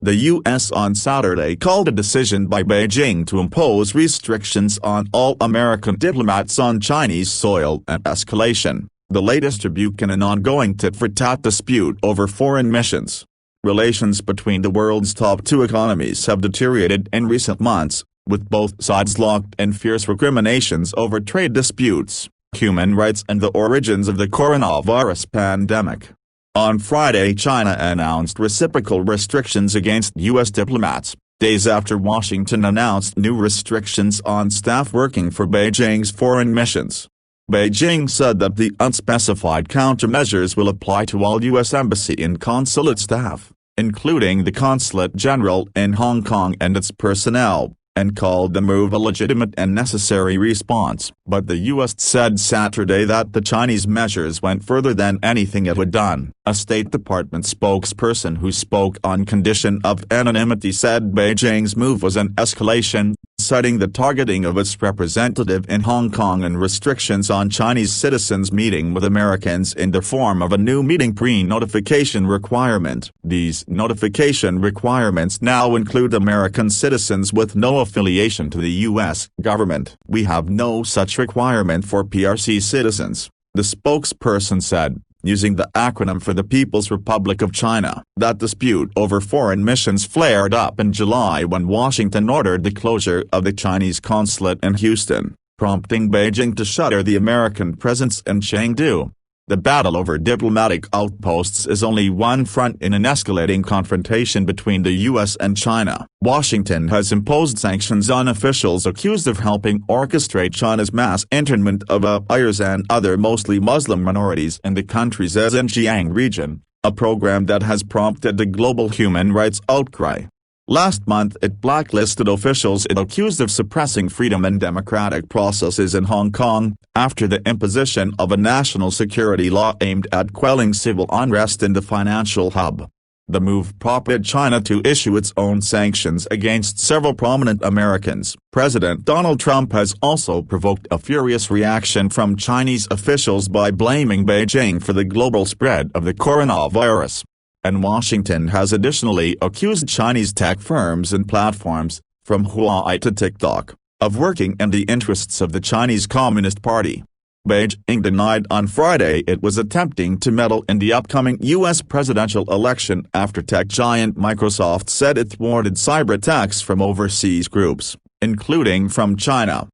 The U.S. on Saturday called a decision by Beijing to impose restrictions on all American diplomats on Chinese soil an escalation, the latest rebuke in an ongoing tit-for-tat dispute over foreign missions. Relations between the world's top two economies have deteriorated in recent months, with both sides locked in fierce recriminations over trade disputes, human rights and the origins of the coronavirus pandemic. On Friday, China announced reciprocal restrictions against U.S. diplomats, days after Washington announced new restrictions on staff working for Beijing's foreign missions. Beijing said that the unspecified countermeasures will apply to all U.S. embassy and consulate staff, including the Consulate General in Hong Kong and its personnel, and called the move a legitimate and necessary response. But the U.S. said Saturday that the Chinese measures went further than anything it had done. A State Department spokesperson who spoke on condition of anonymity said Beijing's move was an escalation, citing the targeting of its representative in Hong Kong and restrictions on Chinese citizens meeting with Americans in the form of a new meeting pre-notification requirement. These notification requirements now include American citizens with no affiliation to the U.S. government. "We have no such requirement for PRC citizens," the spokesperson said, using the acronym for the People's Republic of China. That dispute over foreign missions flared up in July when Washington ordered the closure of the Chinese consulate in Houston, prompting Beijing to shutter the American presence in Chengdu. The battle over diplomatic outposts is only one front in an escalating confrontation between the U.S. and China. Washington has imposed sanctions on officials accused of helping orchestrate China's mass internment of Uyghurs and other mostly Muslim minorities in the country's Xinjiang region, a program that has prompted a global human rights outcry. Last month it blacklisted officials it accused of suppressing freedom and democratic processes in Hong Kong, after the imposition of a national security law aimed at quelling civil unrest in the financial hub. The move prompted China to issue its own sanctions against several prominent Americans. President Donald Trump has also provoked a furious reaction from Chinese officials by blaming Beijing for the global spread of the coronavirus. And Washington has additionally accused Chinese tech firms and platforms, from Huawei to TikTok, of working in the interests of the Chinese Communist Party. Beijing denied on Friday it was attempting to meddle in the upcoming U.S. presidential election after tech giant Microsoft said it thwarted cyber attacks from overseas groups, including from China.